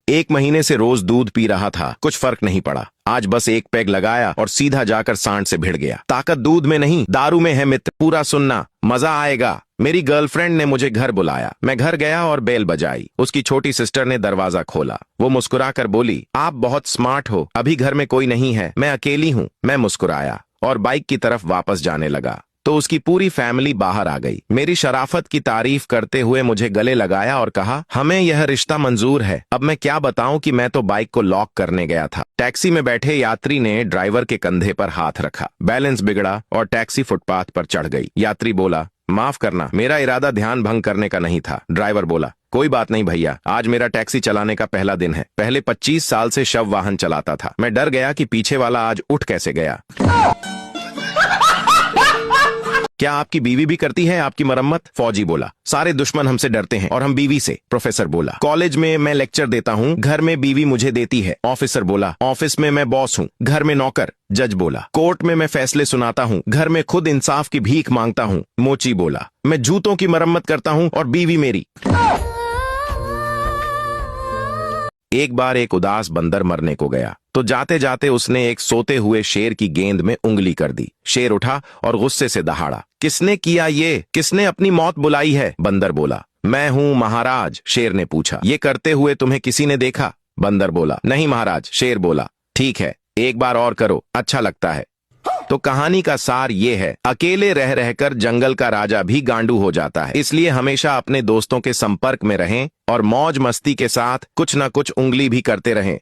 1 महीने से रोज दूध पी रहा था, कुछ फर्क नहीं पड़ा। आज बस एक पैग लगाया और सीधा जाकर सांड से भिड़ गया। ताकत दूध में नहीं, दारू में है मित्र। पूरा सुनना, मजा आएगा। मेरी गर्लफ्रेंड ने मुझे घर बुलाया। मैं घर गया और बेल बजाई। उसकी छोटी सिस्टर ने दरवाजा खोला। वो मुस्कुराकर बोली, आप बहुत स्मार्ट हो, अभी घर में कोई नहीं है, मैं अकेली हूँ। मैं मुस्कुराया और बाइक की तरफ वापस जाने लगा तो उसकी पूरी फैमिली बाहर आ गई। मेरी शराफत की तारीफ करते हुए मुझे गले लगाया और कहा, हमें यह रिश्ता मंजूर है। अब मैं क्या बताऊं कि मैं तो बाइक को लॉक करने गया था। टैक्सी में बैठे यात्री ने ड्राइवर के कंधे पर हाथ रखा। बैलेंस बिगड़ा और टैक्सी फुटपाथ पर चढ़ गई। यात्री बोला, माफ करना, मेरा इरादा ध्यान भंग करने का नहीं था। ड्राइवर बोला, कोई बात नहीं भैया, आज मेरा टैक्सी चलाने का पहला दिन है। पहले 25 साल से शव वाहन चलाता था। मैं डर गया कि पीछे वाला आज उठ कैसे गया। क्या आपकी बीवी भी करती है आपकी मरम्मत? फौजी बोला, सारे दुश्मन हमसे डरते हैं और हम बीवी से। प्रोफेसर बोला, कॉलेज में मैं लेक्चर देता हूँ, घर में बीवी मुझे देती है। ऑफिसर बोला, ऑफिस में मैं बॉस हूँ, घर में नौकर। जज बोला, कोर्ट में मैं फैसले सुनाता हूँ, घर में खुद इंसाफ की भीख मांगता हूँ। मोची बोला, मैं जूतों की मरम्मत करता हूँ और बीवी मेरी। एक बार एक उदास बंदर मरने को गया तो जाते जाते उसने एक सोते हुए शेर की गेंद में उंगली कर दी। शेर उठा और गुस्से से दहाड़ा, किसने किया ये? किसने अपनी मौत बुलाई है? बंदर बोला, मैं हूँ महाराज। शेर ने पूछा, ये करते हुए तुम्हें किसी ने देखा? बंदर बोला, नहीं महाराज। शेर बोला, ठीक है, एक बार और करो, अच्छा लगता है। तो कहानी का सार ये है, अकेले रह रहकर जंगल का राजा भी गांडू हो जाता है। इसलिए हमेशा अपने दोस्तों के संपर्क में रहें और मौज मस्ती के साथ कुछ न कुछ उंगली भी करते रहें।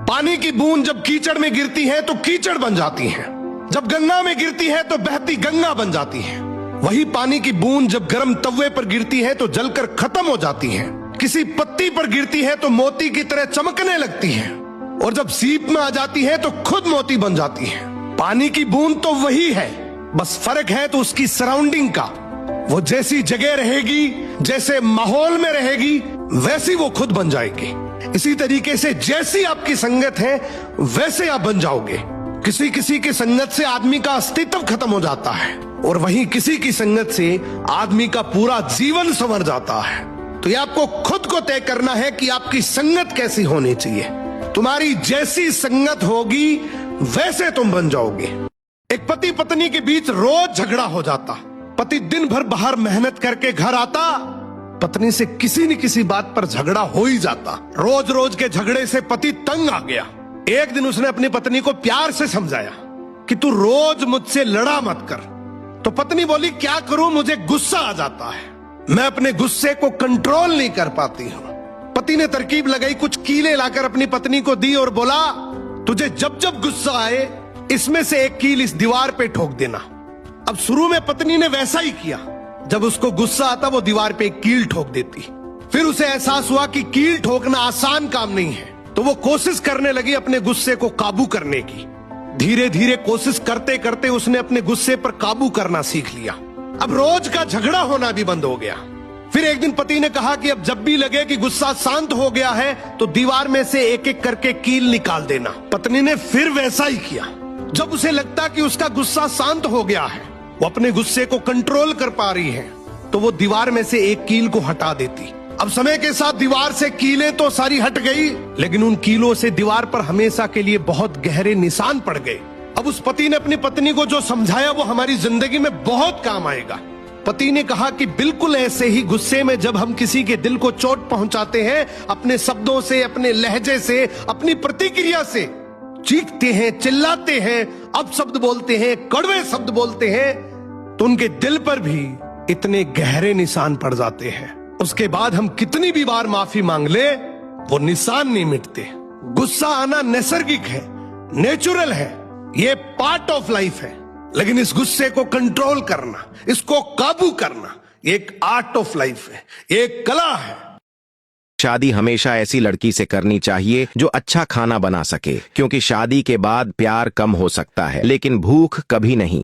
पानी की बूंद जब कीचड़ में गिरती है तो कीचड़ बन जाती है, जब गंगा में गिरती है तो बहती गंगा बन जाती है। वही पानी की बूंद जब गर्म तवे पर गिरती है तो जलकर खत्म हो जाती है। किसी पत्ती पर गिरती है तो मोती की तरह चमकने लगती है और जब सीप में आ जाती है तो खुद मोती बन जाती है। पानी की बूंद तो वही है, बस फर्क है तो उसकी सराउंडिंग का। वो जैसी जगह रहेगी, जैसे माहौल में रहेगी, वैसी वो खुद बन जाएगी। इसी तरीके से जैसी आपकी संगत है वैसे आप बन जाओगे। किसी किसी की संगत से आदमी का अस्तित्व खत्म हो जाता है और वहीं किसी की संगत से आदमी का पूरा जीवन संवर जाता है। तो ये आपको खुद को तय करना है कि आपकी संगत कैसी होनी चाहिए। तुम्हारी जैसी संगत होगी वैसे तुम बन जाओगे। एक पति पत्नी के बीच रोज झगड़ा हो जाता। पति दिन भर बाहर मेहनत करके घर आता, पत्नी से किसी न किसी बात पर झगड़ा हो ही जाता। रोज रोज के झगड़े से पति तंग आ गया। एक दिन उसने अपनी पत्नी को प्यार से समझाया कि तू रोज मुझसे लड़ा मत कर। तो पत्नी बोली, क्या करूं, मुझे गुस्सा आ जाता है, मैं अपने गुस्से को कंट्रोल नहीं कर पाती हूं। पति ने तरकीब लगाई, कुछ कीले लाकर अपनी पत्नी को दी और बोला, तुझे जब जब गुस्सा आए इसमें से एक कील इस दीवार पे ठोक देना। अब शुरू में पत्नी ने वैसा ही किया। जब उसको गुस्सा आता वो दीवार पे एक कील ठोक देती। फिर उसे एहसास हुआ कि कील ठोकना आसान काम नहीं है, तो वो कोशिश करने लगी अपने गुस्से को काबू करने की। धीरे धीरे कोशिश करते करते उसने अपने गुस्से पर काबू करना सीख लिया। अब रोज का झगड़ा होना भी बंद हो गया। फिर एक दिन पति ने कहा कि अब जब भी लगे कि गुस्सा शांत हो गया है तो दीवार में से एक एक करके कील निकाल देना। पत्नी ने फिर वैसा ही किया। जब उसे लगता कि उसका गुस्सा शांत हो गया है, वो अपने गुस्से को कंट्रोल कर पा रही है, तो वो दीवार में से एक कील को हटा देती। अब समय के साथ दीवार से कीलें तो सारी हट गई, लेकिन उन कीलों से दीवार पर हमेशा के लिए बहुत गहरे निशान पड़ गए। अब उस पति ने अपनी पत्नी को जो समझाया वो हमारी जिंदगी में बहुत काम आएगा। पति ने कहा कि बिल्कुल ऐसे ही गुस्से में जब हम किसी के दिल को चोट पहुंचाते हैं, अपने शब्दों से, अपने लहजे से, अपनी प्रतिक्रिया से, चीखते हैं, चिल्लाते हैं, अपशब्द बोलते हैं, कड़वे शब्द बोलते हैं, तो उनके दिल पर भी इतने गहरे निशान पड़ जाते हैं। उसके बाद हम कितनी भी बार माफी मांग ले, वो निशान नहीं मिटते। गुस्सा आना नैसर्गिक है, नेचुरल है, ये पार्ट ऑफ लाइफ है। लेकिन इस गुस्से को कंट्रोल करना, इसको काबू करना, एक आर्ट ऑफ लाइफ है, एक कला है। शादी हमेशा ऐसी लड़की से करनी चाहिए जो अच्छा खाना बना सके, क्योंकि शादी के बाद प्यार कम हो सकता है लेकिन भूख कभी नहीं।